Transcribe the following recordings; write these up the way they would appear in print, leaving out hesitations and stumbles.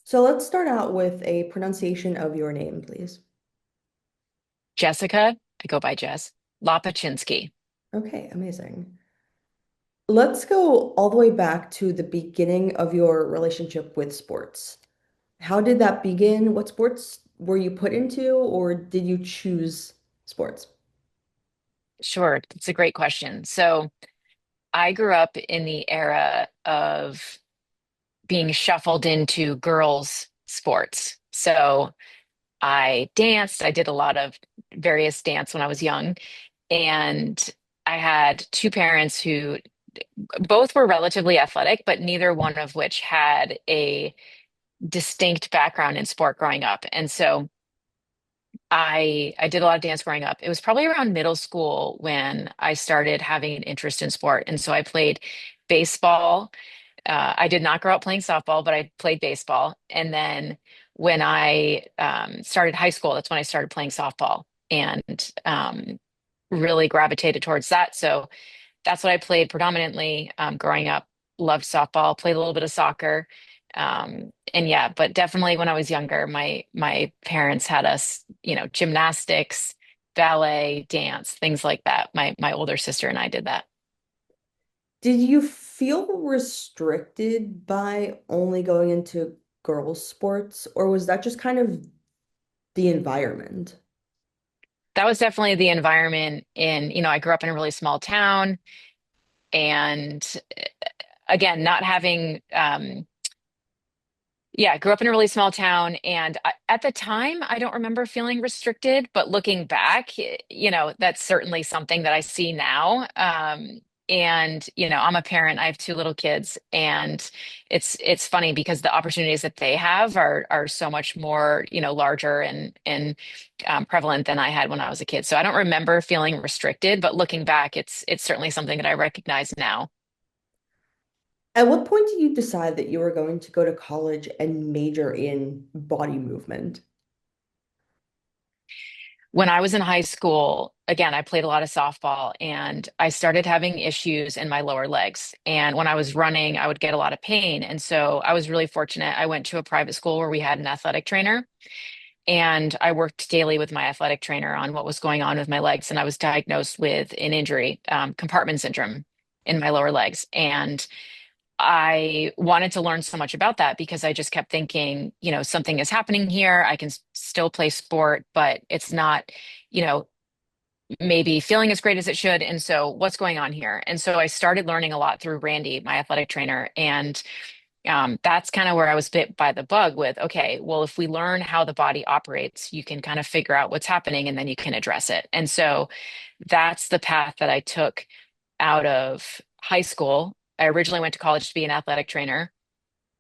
So let's start out with a pronunciation of your name, please. Jessica, I go by Jess, Lapachinski. Okay, amazing. Let's go all the way back to the beginning of your relationship with sports. How did that begin? What sports were you put into, or did you choose sports? Sure, it's a great question. So I grew up in the era of being shuffled into girls' sports. So I danced, I did a lot of various dance when I was young, and I had two parents who both were relatively athletic, but neither one of which had a distinct background in sport growing up. And so I did a lot of dance growing up. It was probably around middle school when I started having an interest in sport. And so I played baseball. I did not grow up playing softball, but I played baseball. And then when I started high school, that's when I started playing softball and really gravitated towards that. So that's what I played predominantly growing up. Loved softball, played a little bit of soccer. And yeah, but definitely when I was younger, my parents had us, gymnastics, ballet, dance, things like that. My older sister and I did that. Did you feel restricted by only going into girls' sports, or was that just kind of the environment? That was definitely the environment I grew up in a really small town and again, not having yeah, I grew up in a really small town, and at the time, I don't remember feeling restricted, but looking back, that's certainly something that I see now. And I'm a parent. I have two little kids, and it's funny because the opportunities that they have are so much more, larger and prevalent than I had when I was a kid. So I don't remember feeling restricted, but looking back, it's certainly something that I recognize now. At what point did you decide that you were going to go to college and major in body movement? When I was in high school, again, I played a lot of softball and I started having issues in my lower legs. And when I was running, I would get a lot of pain. And so I was really fortunate. I went to a private school where we had an athletic trainer and I worked daily with my athletic trainer on what was going on with my legs. And I was diagnosed with an injury, compartment syndrome in my lower legs. And I wanted to learn so much about that because I just kept thinking, something is happening here. I can still play sport, but it's not, you know, maybe feeling as great as it should. And so what's going on here? And so I started learning a lot through Randy, my athletic trainer. And that's kind of where I was bit by the bug with, okay, well, if we learn how the body operates, you can kind of figure out what's happening and then you can address it. And so that's the path that I took out of high school. I originally went to college to be an athletic trainer.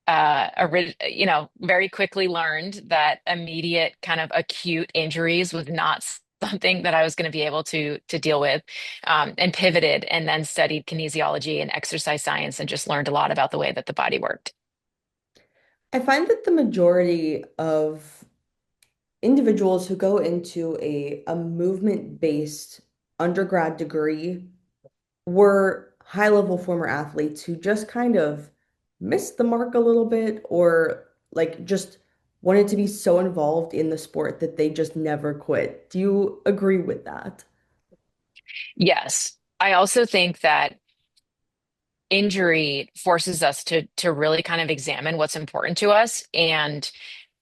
Very quickly learned that immediate kind of acute injuries was not something that I was going to be able to deal with, and pivoted and then studied kinesiology and exercise science and just learned a lot about the way that the body worked. I find that the majority of individuals who go into a movement-based undergrad degree were high-level former athletes who just kind of missed the mark a little bit or like just wanted to be so involved in the sport that they just never quit. Do you agree with that? Yes, I also think that injury forces us to really kind of examine what's important to us and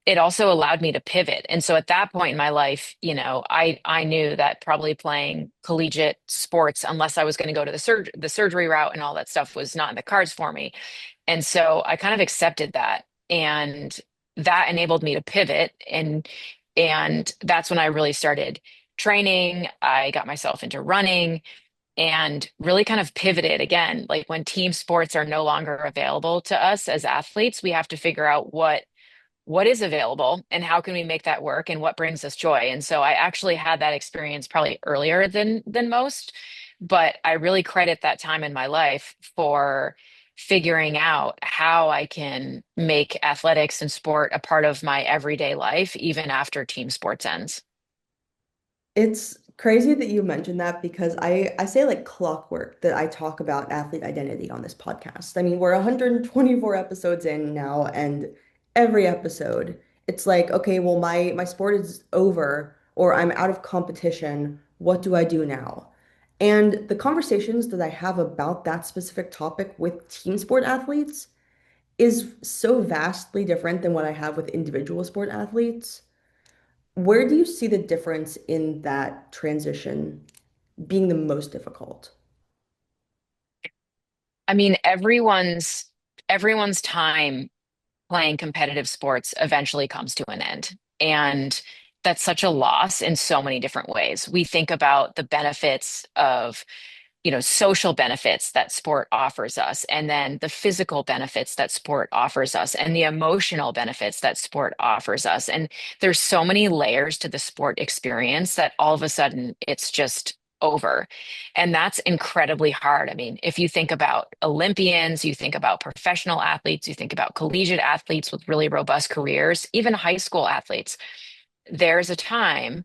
it also allowed me to pivot. And so at that point in my life, I knew that probably playing collegiate sports, unless I was going to go to the surgery route and all that stuff, was not in the cards for me. And so I kind of accepted that, and that enabled me to pivot. And that's when I really started training. I got myself into running and really kind of pivoted again. Like when team sports are no longer available to us as athletes, we have to figure out what is available and how can we make that work and what brings us joy. And so I actually had that experience probably earlier than most, but I really credit that time in my life for figuring out how I can make athletics and sport a part of my everyday life even after team sports ends. It's crazy that you mentioned that because I say like clockwork that I talk about athlete identity on this podcast. I mean, we're 124 episodes in now, and every episode. It's like, okay, well, my sport is over or I'm out of competition. What do I do now? And the conversations that I have about that specific topic with team sport athletes is so vastly different than what I have with individual sport athletes. Where do you see the difference in that transition being the most difficult? I mean, everyone's time playing competitive sports eventually comes to an end. And that's such a loss in so many different ways. We think about the benefits of social benefits that sport offers us, and then the physical benefits that sport offers us, and the emotional benefits that sport offers us. And there's so many layers to the sport experience that all of a sudden it's just over. And that's incredibly hard. I mean, if you think about Olympians, you think about professional athletes, you think about collegiate athletes with really robust careers, even high school athletes, there's a time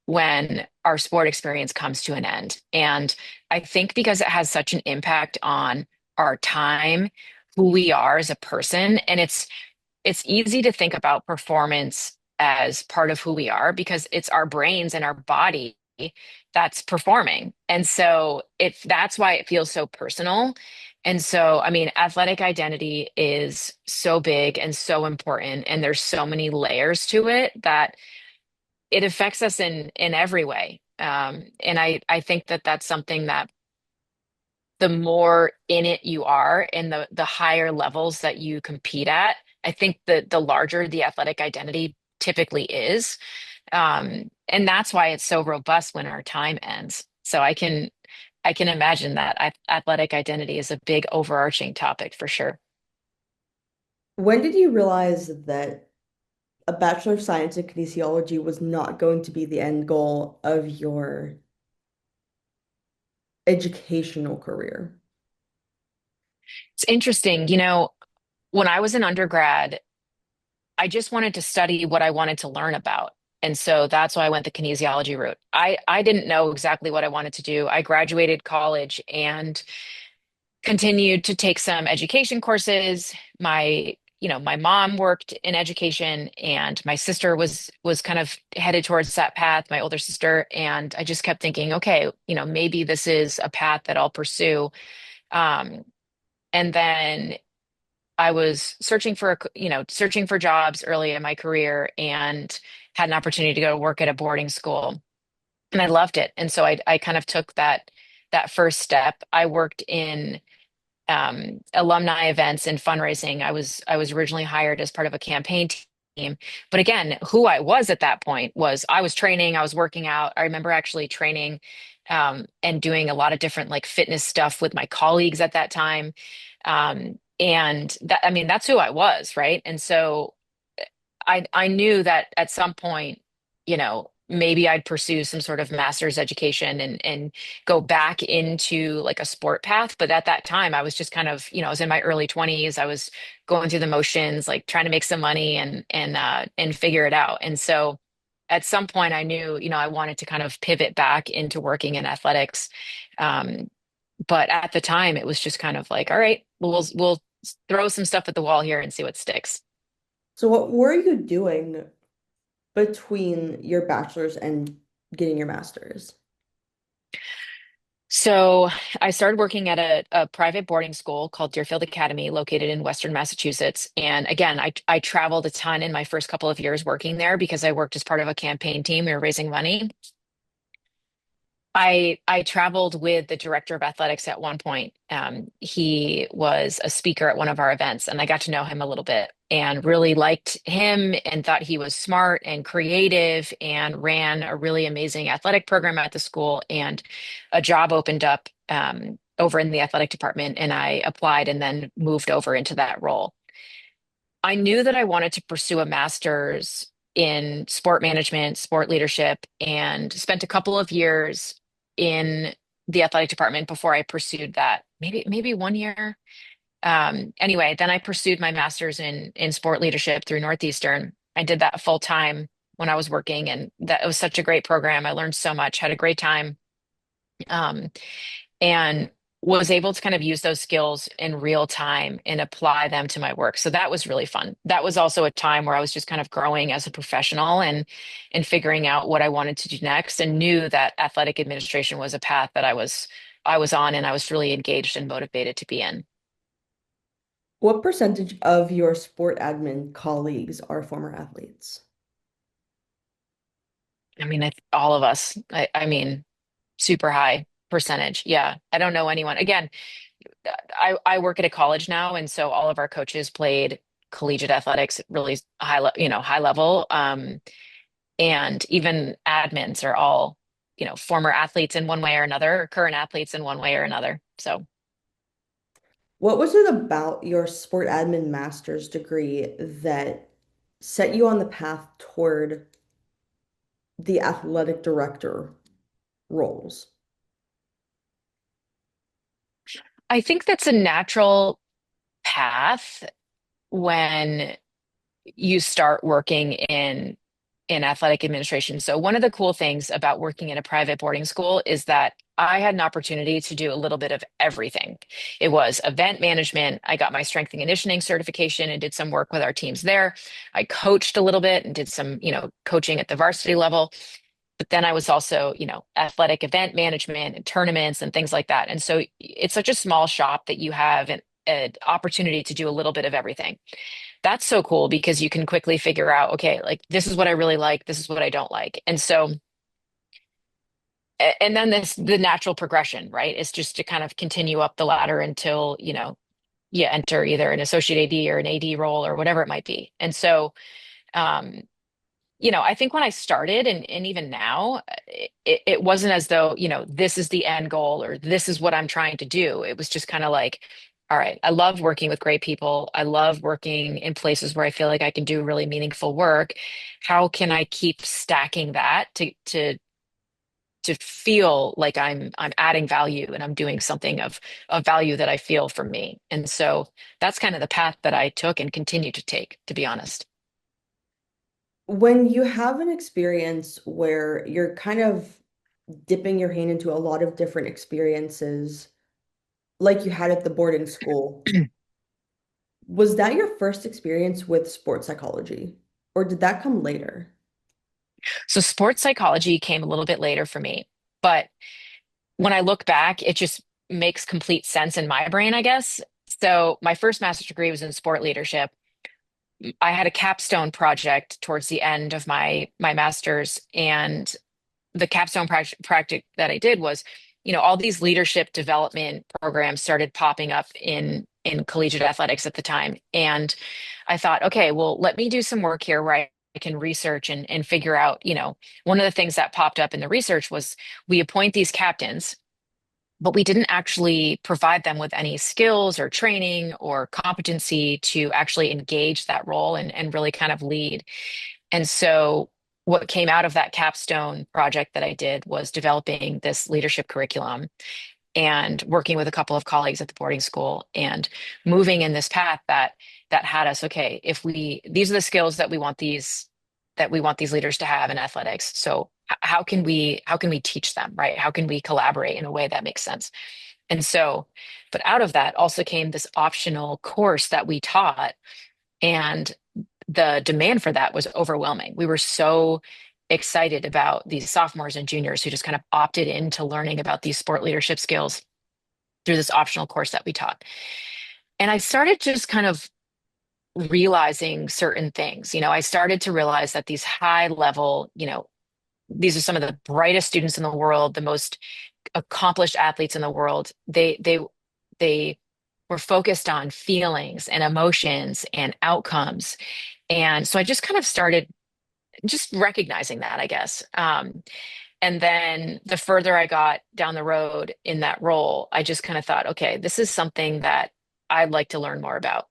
when our sport experience comes to an end. And I think because it has such an impact on our time, who we are as a person, and it's easy to think about performance as part of who we are because it's our brains and our body that's performing. And so if that's why it feels so personal. And so, I mean, athletic identity is so big and so important, and there's so many layers to it that it affects us in every way. And I think that that's something that the more in it you are and the higher levels that you compete at, I think the larger the athletic identity typically is. And that's why it's so robust when our time ends. So I can imagine that athletic identity is a big overarching topic for sure. When did you realize that a Bachelor of Science in Kinesiology was not going to be the end goal of your educational career? It's interesting, when I was an undergrad, I just wanted to study what I wanted to learn about. And so that's why I went the kinesiology route. I didn't know exactly what I wanted to do. I graduated college and continued to take some education courses. My mom worked in education and my sister was kind of headed towards that path, my older sister, and I just kept thinking, okay, maybe this is a path that I'll pursue. Um, and then I was searching for jobs early in my career and had an opportunity to go work at a boarding school. And I loved it. And so I kind of took that first step. I worked in alumni events and fundraising. I was originally hired as part of a campaign team. But again, who I was at that point was I was training, I was working out. I remember actually training and doing a lot of different like fitness stuff with my colleagues at that time. And that, I mean, that's who I was, right? And so I knew that at some point, maybe I'd pursue some sort of master's education and go back into like a sport path. But at that time, I was just kind of, I was in my early 20s. I was going through the motions, like trying to make some money and figure it out. And so at some point I knew, I wanted to kind of pivot back into working in athletics. Um, but at the time it was just kind of like, all right, we'll throw some stuff at the wall here and see what sticks. So what were you doing between your bachelor's and getting your master's? So I started working at a private boarding school called Deerfield Academy, located in Western Massachusetts. And again, I traveled a ton in my first couple of years working there because I worked as part of a campaign team. We were raising money. I traveled with the director of athletics at one point. He was a speaker at one of our events, and I got to know him a little bit and really liked him and thought he was smart and creative and ran a really amazing athletic program at the school. And a job opened up over in the athletic department, and I applied and then moved over into that role. I knew that I wanted to pursue a master's in sport management, sport leadership, and spent a couple of years in the athletic department before I pursued that. Maybe 1 year. Anyway, then I pursued my master's in sport leadership through Northeastern. I did that full time when I was working, and that it was such a great program. I learned so much, had a great time. Um, and was able to kind of use those skills in real time and apply them to my work. So that was really fun. That was also a time where I was just kind of growing as a professional and figuring out what I wanted to do next, and knew that athletic administration was a path that I was on, and I was really engaged and motivated to be in. What percentage of your sport admin colleagues are former athletes? I mean, all of us. I mean, super high percentage. Yeah. I don't know anyone. Again, I work at a college now, and so all of our coaches played collegiate athletics, really high level. And even admins are all, former athletes in one way or another, or current athletes in one way or another. So What was it about your sport admin master's degree that set you on the path toward the athletic director roles? I think that's a natural path when you start working in athletic administration. So one of the cool things about working in a private boarding school is that I had an opportunity to do a little bit of everything. It was event management. I got my strength and conditioning certification and did some work with our teams there. I coached a little bit and did some, coaching at the varsity level. But then I was also, athletic event management and tournaments and things like that. And so it's such a small shop that you have an opportunity to do a little bit of everything. That's so cool because you can quickly figure out, okay, like this is what I really like, this is what I don't like. And so, and then the natural progression, right? Is just to kind of continue up the ladder until, you enter either an associate AD or an AD role or whatever it might be. And so, um, I think when I started and even now, it wasn't as though, this is the end goal or this is what I'm trying to do. It was just kind of like, all right, I love working with great people. I love working in places where I feel like I can do really meaningful work. How can I keep stacking that to feel like I'm adding value and I'm doing something of value that I feel for me. And so that's kind of the path that I took and continue to take, to be honest. When you have an experience where you're kind of dipping your hand into a lot of different experiences, like you had at the boarding school, was that your first experience with sports psychology, or did that come later? So sports psychology came a little bit later for me, but when I look back, it just makes complete sense in my brain, I guess. So my first master's degree was in sport leadership. I had a capstone project towards the end of my master's, and the capstone project that I did was, all these leadership development programs started popping up in collegiate athletics at the time. And I thought, okay, well, let me do some work here where I can research and figure out, one of the things that popped up in the research was we appoint these captains, but we didn't actually provide them with any skills or training or competency to actually engage that role and really kind of lead. And so what came out of that capstone project that I did was developing this leadership curriculum and working with a couple of colleagues at the boarding school and moving in this path that had us, okay, if we these are the skills that we want these leaders to have in athletics. So how can we teach them, right? How can we collaborate in a way that makes sense? And so, but out of that also came this optional course that we taught, and the demand for that was overwhelming. We were so excited about these sophomores and juniors who just kind of opted into learning about these sport leadership skills through this optional course that we taught. And I started just kind of realizing certain things. I started to realize that these high level, these are some of the brightest students in the world, the most accomplished athletes in the world. They were focused on feelings and emotions and outcomes. And so I just kind of started just recognizing that, I guess. And then the further I got down the road in that role, I just kind of thought, okay, this is something that I'd like to learn more about.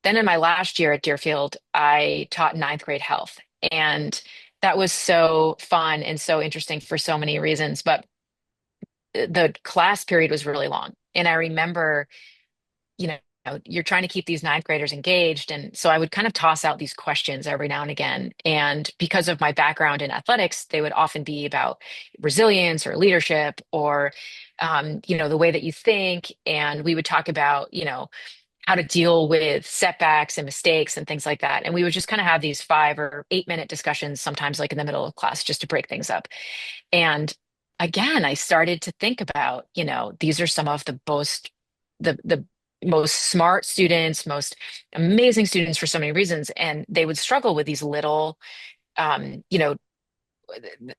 Then in my last year at Deerfield, I taught ninth grade health. And that was so fun and so interesting for so many reasons. But the class period was really long. And I remember, you know, you're trying to keep these ninth graders engaged. And so I would kind of toss out these questions every now and again. And because of my background in athletics, they would often be about resilience or leadership or the way that you think. And we would talk about, how to deal with setbacks and mistakes and things like that. And we would just kind of have these 5 or 8 minute discussions, sometimes like in the middle of class, just to break things up. And again, I started to think about, these are some of the most smart students, most amazing students for so many reasons. And they would struggle with these little, um, you know,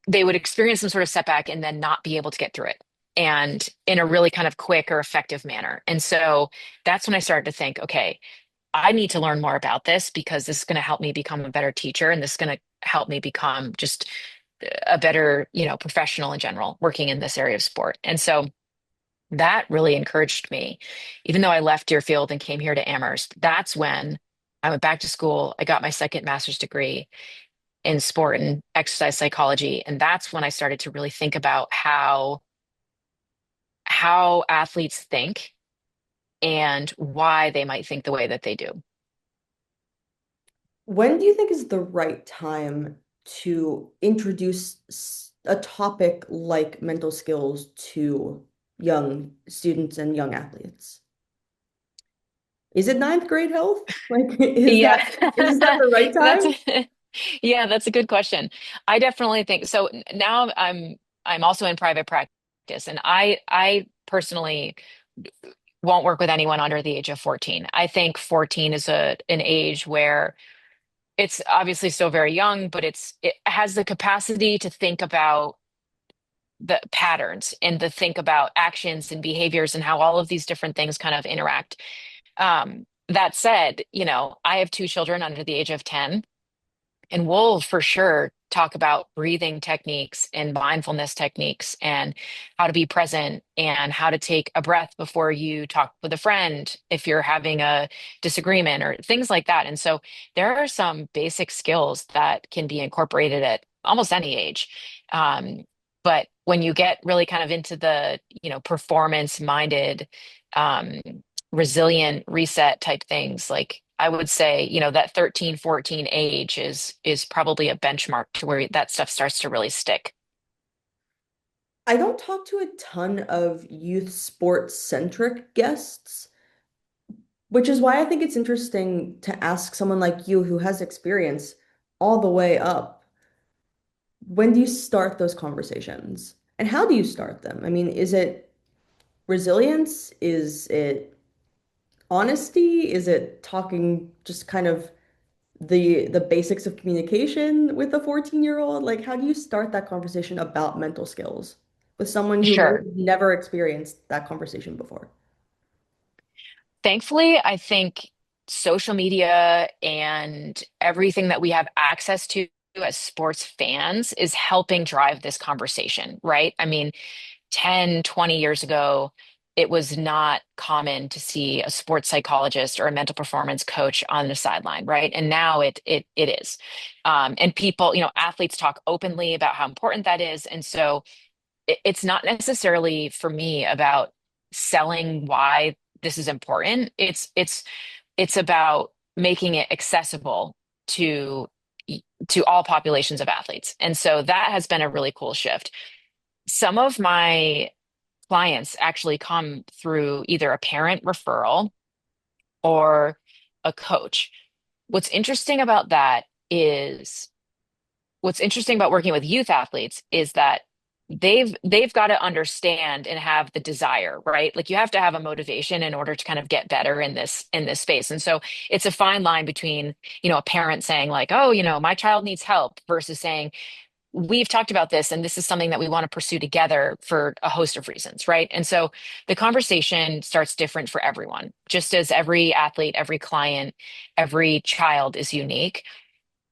they would experience some sort of setback and then not be able to get through it. And in a really kind of quick or effective manner. And so that's when I started to think, okay, I need to learn more about this because this is going to help me become a better teacher and this is going to help me become just a better, professional in general working in this area of sport. And so that really encouraged me. Even though I left Deerfield and came here to Amherst, that's when I went back to school. I got my second master's degree in sport and exercise psychology. And that's when I started to really think about how athletes think and why they might think the way that they do. When do you think is the right time to introduce a topic like mental skills to young students and young athletes? Is it ninth grade health? Like, Yeah. is that the right That's time? yeah, that's a good question. I definitely think so. Now I'm also in private practice and I personally won't work with anyone under the age of 14. I think 14 is an age where it's obviously still very young, but it has the capacity to think about the patterns and to think about actions and behaviors and how all of these different things kind of interact. That said, I have 2 children under the age of 10. And we'll for sure talk about breathing techniques and mindfulness techniques and how to be present and how to take a breath before you talk with a friend if you're having a disagreement or things like that. And so there are some basic skills that can be incorporated at almost any age. Um, but when you get really kind of into the, performance minded, um, resilient reset type things, like I would say, that 13, 14 age is probably a benchmark to where that stuff starts to really stick. I don't talk to a ton of youth sports centric guests, which is why I think it's interesting to ask someone like you who has experience all the way up. When do you start those conversations? And how do you start them? I mean, is it resilience? Is it honesty? Is it talking just kind of the basics of communication with a 14-year-old? Like, how do you start that conversation about mental skills with someone who might Sure. have never experienced that conversation before? Thankfully, I think social media and everything that we have access to as sports fans is helping drive this conversation, right? I mean, 10, 20 years ago, it was not common to see a sports psychologist or a mental performance coach on the sideline, right? And now it is. And people, athletes talk openly about how important that is. And so it's not necessarily for me about selling why this is important. It's about making it accessible to to all populations of athletes. And so that has been a really cool shift. Some of my clients actually come through either a parent referral or a coach. What's interesting about that is what's interesting about working with youth athletes is that they've got to understand and have the desire, right? Like you have to have a motivation in order to kind of get better in this space. And so it's a fine line between, a parent saying like, "Oh, my child needs help," versus saying, we've talked about this and this is something that we want to pursue together for a host of reasons, right? And so the conversation starts different for everyone. Just as every athlete, every client, every child is unique,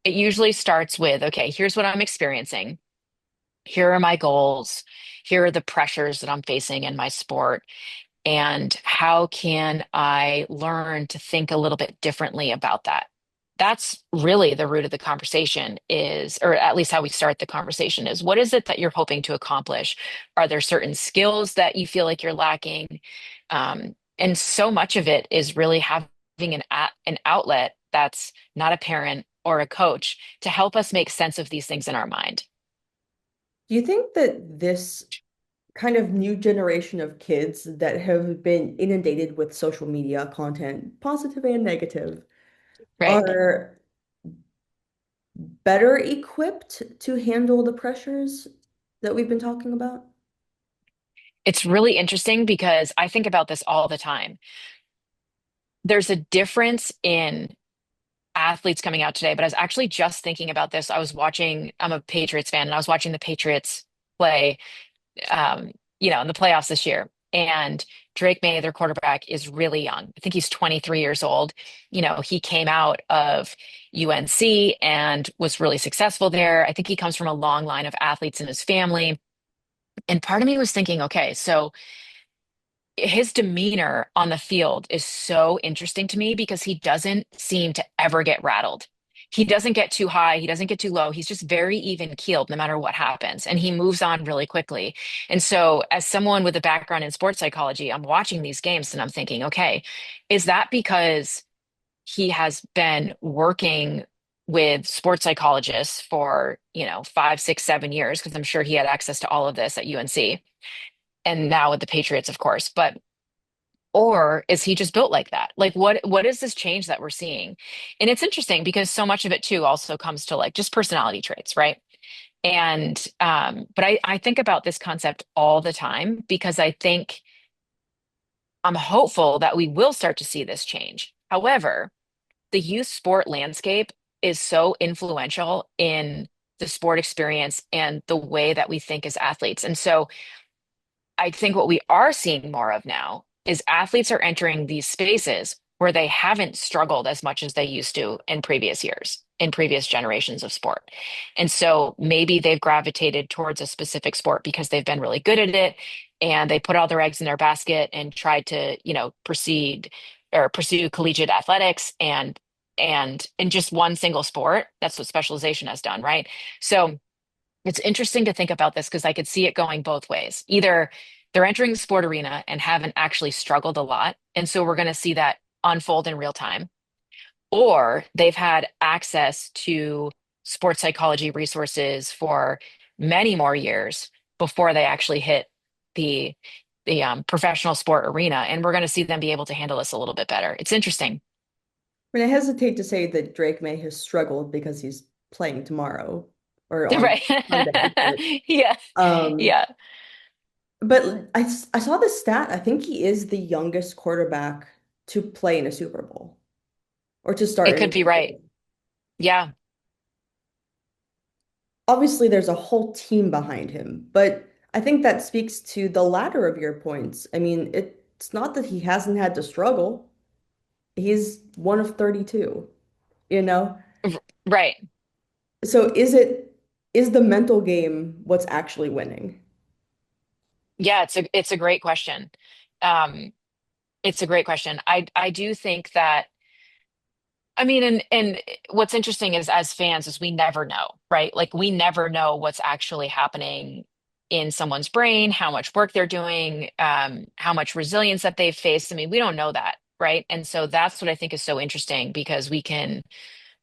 it usually starts with, okay, here's what I'm experiencing. Here are my goals. Here are the pressures that I'm facing in my sport. And how can I learn to think a little bit differently about that? That's really the root of the conversation is, or at least how we start the conversation is, what is it that you're hoping to accomplish? Are there certain skills that you feel like you're lacking? And so much of it is really having an outlet that's not a parent or a coach to help us make sense of these things in our mind. Do you think that this kind of new generation of kids that have been inundated with social media content, positive and negative, Right. are better equipped to handle the pressures that we've been talking about? It's really interesting because I think about this all the time. There's a difference in athletes coming out today, but I was actually just thinking about this. I'm a Patriots fan, and I was watching the Patriots play, um, in the playoffs this year. And Drake May, their quarterback, is really young. I think he's 23 years old. He came out of UNC and was really successful there. I think he comes from a long line of athletes in his family. And part of me was thinking, okay, so his demeanor on the field is so interesting to me because he doesn't seem to ever get rattled. He doesn't get too high, he doesn't get too low. He's just very even keeled no matter what happens, and he moves on really quickly. And so, as someone with a background in sports psychology, I'm watching these games and I'm thinking, okay, is that because he has been working with sports psychologists for, 5, 6, 7 years? Because I'm sure he had access to all of this at UNC and now with the Patriots, of course. But or is he just built like that? Like what is this change that we're seeing? And it's interesting because so much of it too also comes to like just personality traits, right? And but I think about this concept all the time because I think I'm hopeful that we will start to see this change. However, the youth sport landscape is so influential in the sport experience and the way that we think as athletes. And so I think what we are seeing more of now is athletes are entering these spaces where they haven't struggled as much as they used to in previous years, in previous generations of sport. And so maybe they've gravitated towards a specific sport because they've been really good at it and they put all their eggs in their basket and tried to, proceed or pursue collegiate athletics and in just one single sport. That's what specialization has done, right? So it's interesting to think about this because I could see it going both ways. Either they're entering the sport arena and haven't actually struggled a lot, and so we're going to see that unfold in real time, or they've had access to sports psychology resources for many more years before they actually hit the professional sport arena, and we're going to see them be able to handle this a little bit better. It's interesting. I mean, I hesitate to say that Drake May has struggled because he's playing tomorrow or on Right. Sunday. Yeah. Um, Yeah. but I saw this stat. I think he is the youngest quarterback to play in a Super Bowl or to start It in a could be Super right. Bowl. Yeah. Obviously, there's a whole team behind him, but I think that speaks to the latter of your points. I mean, it's not that he hasn't had to struggle. He's one of 32, you know? Right. So is the mental game what's actually winning? Yeah, it's a great question. Um, it's a great question. I do think that I mean, and what's interesting is as fans is we never know, right? Like we never know what's actually happening in someone's brain, how much work they're doing, how much resilience that they've faced. I mean, we don't know that, right? And so that's what I think is so interesting because we can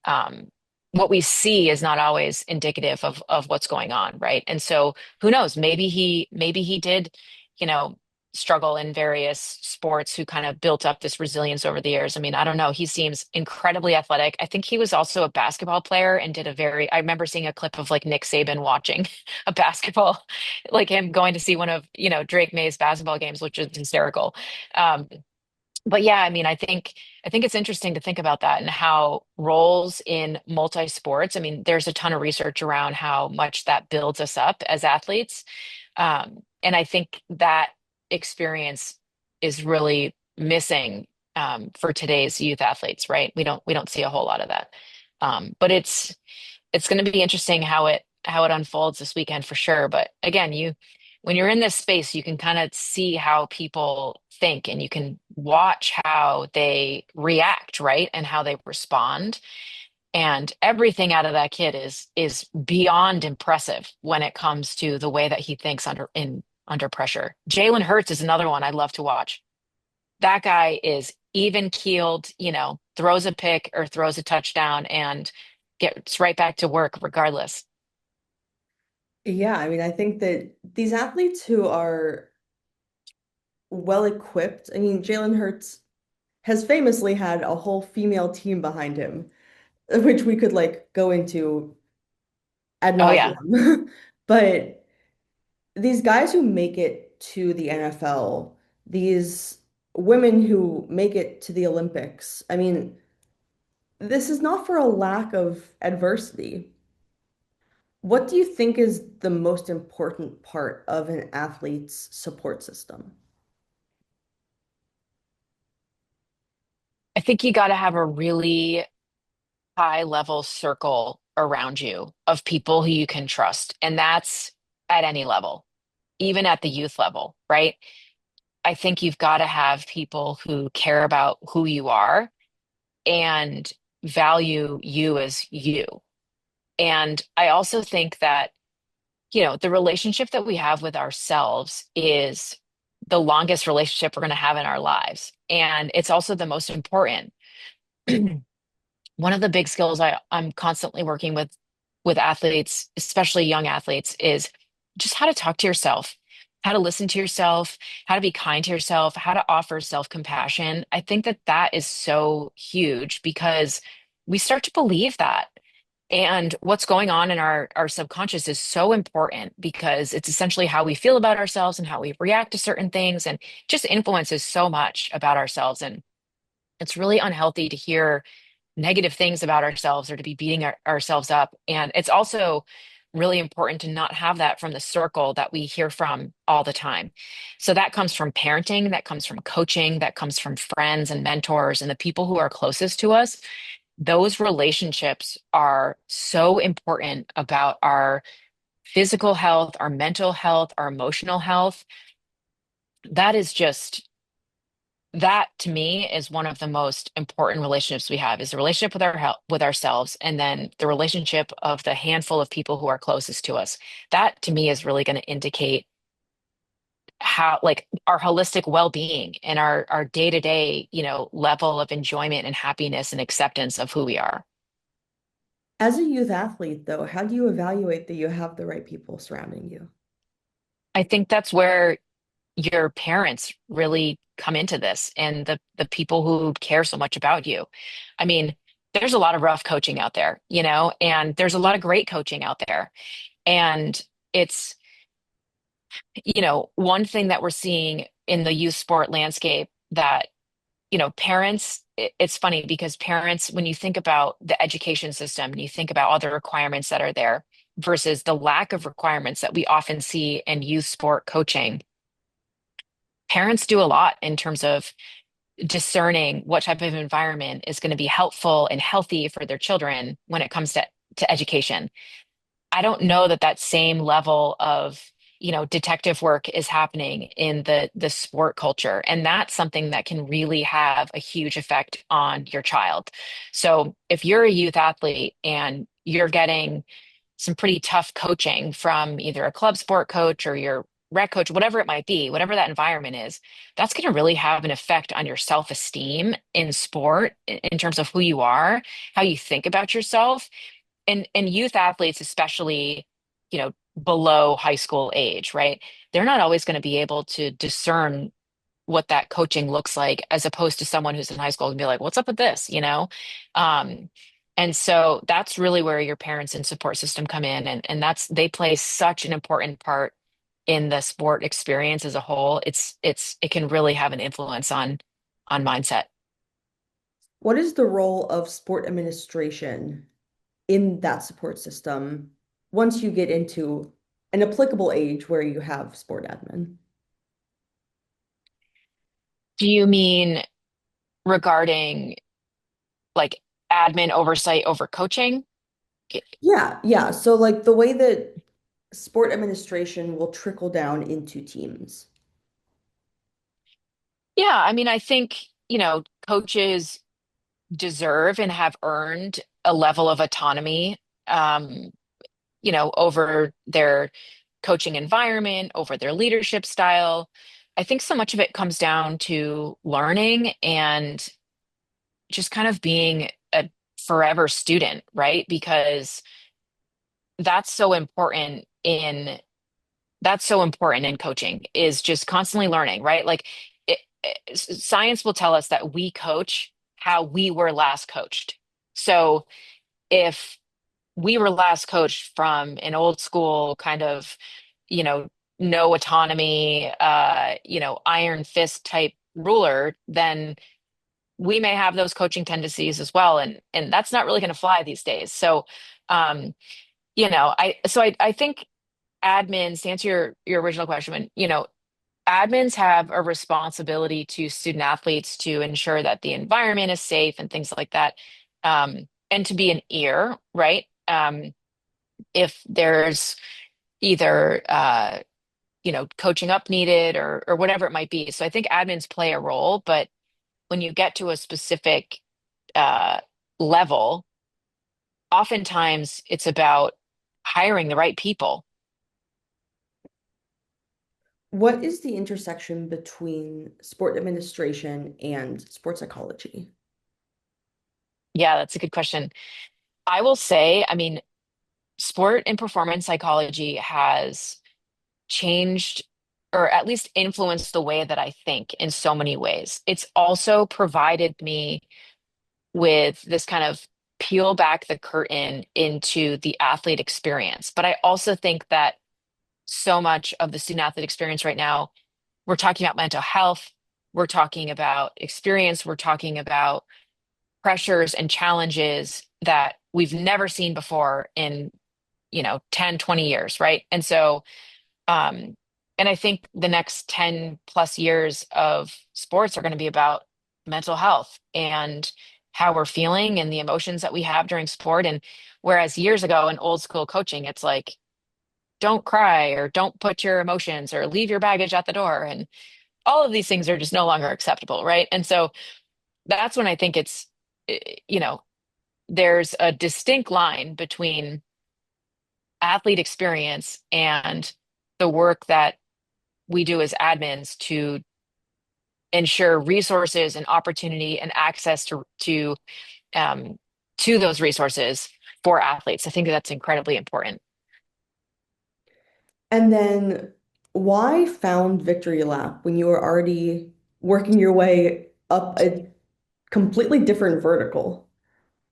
um, what we see is not always indicative of what's going on, right? And so who knows? Maybe he did, you know, struggle in various sports who kind of built up this resilience over the years. I mean, I don't know. He seems incredibly athletic. I think he was also a basketball player and I remember seeing a clip of like Nick Saban watching a basketball, like him going to see one of, Drake May's basketball games, which is hysterical. Um, but yeah, I mean, I think it's interesting to think about that and how roles in multi-sports. I mean, there's a ton of research around how much that builds us up as athletes. And I think that experience is really missing for today's youth athletes, right? We don't see a whole lot of that. But it's going to be interesting how it unfolds this weekend for sure. But again, when you're in this space, you can kind of see how people think and you can watch how they react, right? And how they respond. And everything out of that kid is beyond impressive when it comes to the way that he thinks under pressure. Jalen Hurts is another one I love to watch. That guy is even keeled, throws a pick or throws a touchdown and gets right back to work regardless. Yeah, I mean, I think that these athletes who are well equipped, I mean, Jalen Hurts has famously had a whole female team behind him, which we could like go into ad Oh yeah. nauseum. But these guys who make it to the NFL, these women who make it to the Olympics, I mean, this is not for a lack of adversity. What do you think is the most important part of an athlete's support system? I think you got to have a really high level circle around you of people who you can trust. And that's at any level, even at the youth level, right? I think you've got to have people who care about who you are and value you as you. And I also think that, the relationship that we have with ourselves is the longest relationship we're going to have in our lives. And it's also the most important. One of the big skills I'm constantly working with athletes, especially young athletes, is just how to talk to yourself, how to listen to yourself, how to be kind to yourself, how to offer self-compassion. I think that that is so huge because we start to believe that. And what's going on in our subconscious is so important because it's essentially how we feel about ourselves and how we react to certain things and just influences so much about ourselves. And it's really unhealthy to hear negative things about ourselves or to be beating ourselves up. And it's also really important to not have that from the circle that we hear from all the time. So that comes from parenting, that comes from coaching, that comes from friends and mentors and the people who are closest to us. Those relationships are so important about our physical health, our mental health, our emotional health. That is just that to me is one of the most important relationships we have is the relationship with our health, with ourselves, and then the relationship of the handful of people who are closest to us. That to me is really going to indicate how like our holistic well-being and our day-to-day, level of enjoyment and happiness and acceptance of who we are. As a youth athlete, though, how do you evaluate that you have the right people surrounding you? I think that's where your parents really come into this and the people who care so much about you. I mean, there's a lot of rough coaching out there, and there's a lot of great coaching out there. And it's, one thing that we're seeing in the youth sport landscape that, parents, it's funny because parents, when you think about the education system and you think about all the requirements that are there versus the lack of requirements that we often see in youth sport coaching, parents do a lot in terms of discerning what type of environment is going to be helpful and healthy for their children when it comes to education. I don't know that that same level of, detective work is happening in the sport culture. And that's something that can really have a huge effect on your child. So if you're a youth athlete and you're getting some pretty tough coaching from either a club sport coach or your rec coach, whatever it might be, whatever that environment is, that's going to really have an effect on your self-esteem in sport in terms of who you are, how you think about yourself. And youth athletes, especially, below high school age, right? They're not always going to be able to discern what that coaching looks like as opposed to someone who's in high school and be like, what's up with this, Um, and so that's really where your parents and support system come in. And they play such an important part in the sport experience as a whole. It can really have an influence on mindset. What is the role of sport administration in that support system once you get into an applicable age where you have sport admin? Do you mean regarding like admin oversight over coaching? Yeah, yeah. So like the way that sport administration will trickle down into teams. Yeah, I mean, I think, coaches deserve and have earned a level of autonomy, um, over their coaching environment, over their leadership style. I think so much of it comes down to learning and just kind of being a forever student, right? Because that's so important in that's so important in coaching is just constantly learning, right? Like science will tell us that we coach how we were last coached. So if we were last coached from an old school kind of, you know, no autonomy, iron fist type ruler, then we may have those coaching tendencies as well. And that's not really going to fly these days. So, um, I think admins, to answer your original question, admins have a responsibility to student athletes to ensure that the environment is safe and things like that. And to be an ear, right? If there's either coaching up needed or whatever it might be. So I think admins play a role, but when you get to a specific uh, level, oftentimes it's about hiring the right people. What is the intersection between sport administration and sports psychology? Yeah, that's a good question. I will say, I mean, sport and performance psychology has changed or at least influenced the way that I think in so many ways. It's also provided me with this kind of peel back the curtain into the athlete experience. But I also think that so much of the student athlete experience right now, we're talking about mental health, we're talking about experience, we're talking about pressures and challenges that we've never seen before in 10, 20 years, right? Um, and I think the next 10 plus years of sports are going to be about mental health and how we're feeling and the emotions that we have during sport. And whereas years ago in old school coaching, it's like, don't cry or don't put your emotions or leave your baggage at the door. And all of these things are just no longer acceptable, right? And so that's when I think it's, eh, you know, there's a distinct line between athlete experience and the work that we do as admins to ensure resources and opportunity and access um, to those resources for athletes. I think that's incredibly important. And then why found Victory Lap when you were already working your way up a completely different vertical?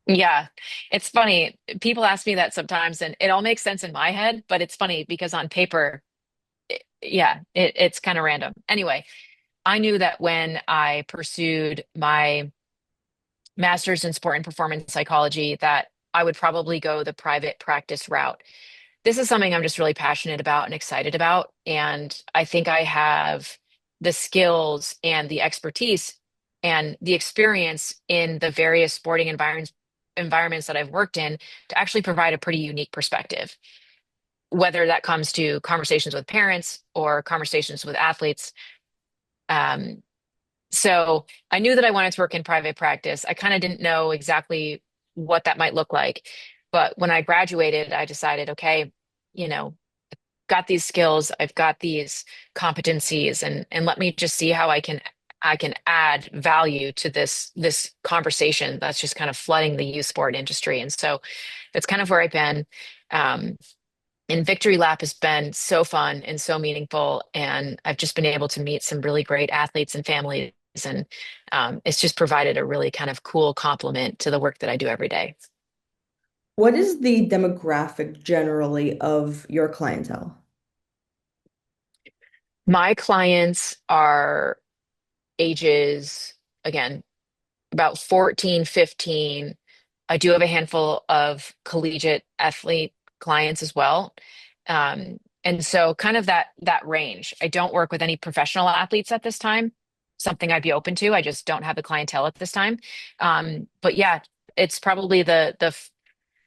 Yeah, it's funny. People ask me that sometimes, and it all makes sense in my head, but it's funny because on paper, it's kind of random. Anyway, I knew that when I pursued my master's in sport and performance psychology, that I would probably go the private practice route. This is something I'm just really passionate about and excited about. And I think I have the skills and the expertise and the experience in the various sporting environments that I've worked in to actually provide a pretty unique perspective, whether that comes to conversations with parents or conversations with athletes. Um, so I knew that I wanted to work in private practice. I kind of didn't know exactly what that might look like. But when I graduated, I decided, okay, you know, got these skills, I've got these competencies, and let me just see how I can add value to this conversation that's just kind of flooding the youth sport industry. And so that's kind of where I've been. Um, and Victory Lap has been so fun and so meaningful, and I've just been able to meet some really great athletes and families, and it's just provided a really kind of cool complement to the work that I do every day. What is the demographic generally of your clientele? My clients are ages, again, about 14, 15. I do have a handful of collegiate athlete clients as well. And so kind of that range. I don't work with any professional athletes at this time, something I'd be open to. I just don't have the clientele at this time. But yeah, it's probably the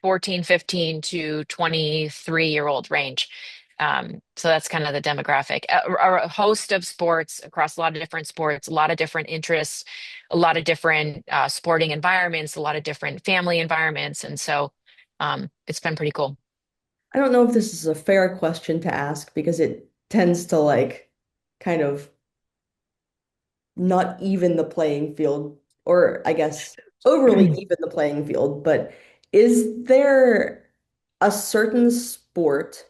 14, 15 to 23-year-old range. So that's kind of the demographic. A host of sports across a lot of different sports, a lot of different interests, a lot of different sporting environments, a lot of different family environments. And so it's been pretty cool. I don't know if this is a fair question to ask because it tends to like kind of not even the playing field, or I guess overly even the playing field, but is there a certain sport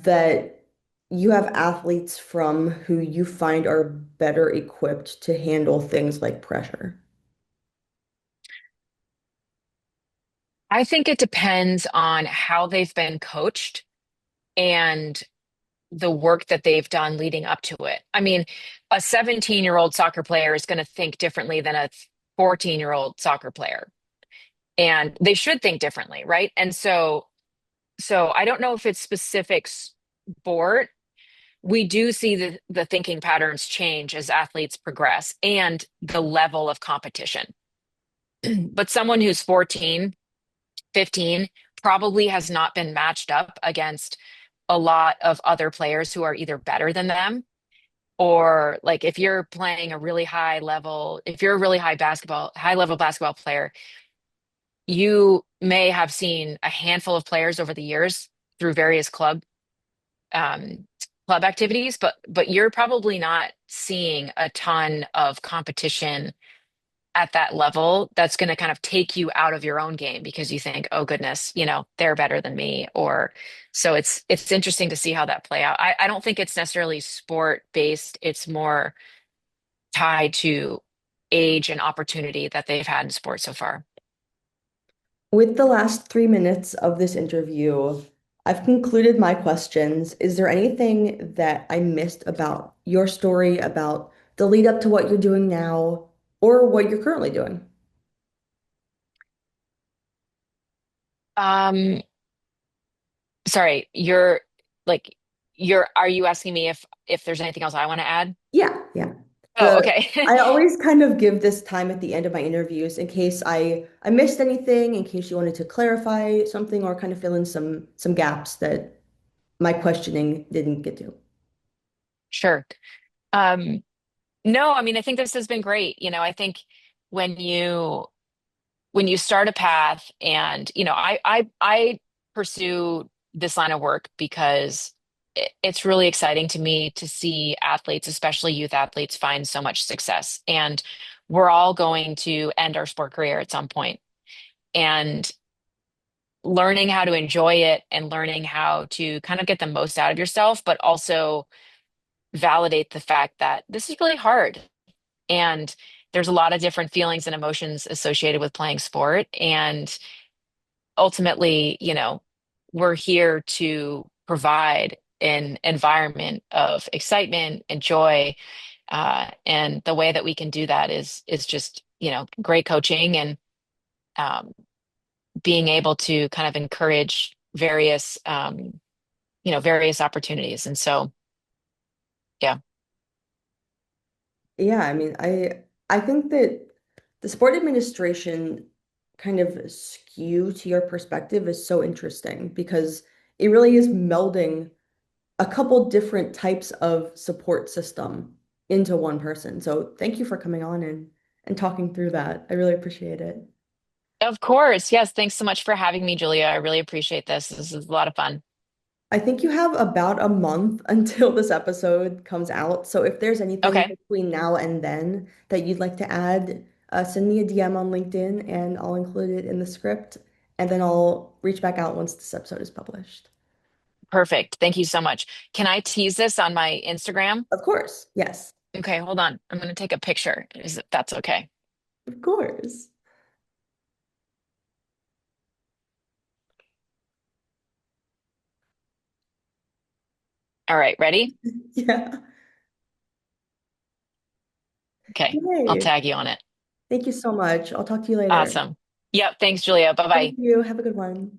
that you have athletes from who you find are better equipped to handle things like pressure? I think it depends on how they've been coached and the work that they've done leading up to it. I mean, a 17-year-old soccer player is going to think differently than a 14-year-old soccer player, and they should think differently, right? And so I don't know if it's specific sport. We do see the thinking patterns change as athletes progress and the level of competition. But someone who's 14, 15 probably has not been matched up against a lot of other players who are either better than them, or like if you're playing a really high level, if you're a really high level basketball player, you may have seen a handful of players over the years through various um, club activities, but you're probably not seeing a ton of competition at that level that's going to kind of take you out of your own game because you think, oh goodness, they're better than me. Or so it's interesting to see how that play out. I don't think it's necessarily sport based. It's more tied to age and opportunity that they've had in sports so far. With the last 3 minutes of this interview, I've concluded my questions. Is there anything that I missed about your story, about the lead up to what you're doing now, or what you're currently doing? Um, Sorry, like are you asking me if there's anything else I want to add? Yeah, yeah. Oh, The okay. I always kind of give this time at the end of my interviews in case I missed anything, in case you wanted to clarify something or kind of fill in some gaps that my questioning didn't get to. Sure. Um, no, I mean, I think this has been great. I think when you start a path and, I pursue this line of work because it's really exciting to me to see athletes, especially youth athletes, find so much success. And we're all going to end our sport career at some point. And learning how to enjoy it and learning how to kind of get the most out of yourself, but also validate the fact that this is really hard. And there's a lot of different feelings and emotions associated with playing sport. And ultimately, we're here to provide an environment of excitement and joy. And the way that we can do that is just, great coaching and um, being able to kind of encourage various opportunities. And so, yeah, Yeah, I mean, I think that the sport administration kind of skew to your perspective is so interesting because it really is melding a couple different types of support system into one person. So thank you for coming on and talking through that. I really appreciate it. of course. Yes. Thanks so much for having me, Julia. I really appreciate this. This is a lot of fun. I think you have about a month until this episode comes out. So if there's anything Okay. between now and then that you'd like to add, send me a DM on LinkedIn and I'll include it in the script. And then I'll reach back out once this episode is published. Perfect. Thank you so much. Can I tease this on my Instagram? Of course. Yes. Okay, hold on. I'm going to take a picture. If that's okay? Of course. All right, ready? Yeah. Okay, I'll Yay. tag you on it. Thank you so much. I'll talk to you later. Awesome. Yep. Thanks, Julia. Bye Thank bye. you. Have a good one.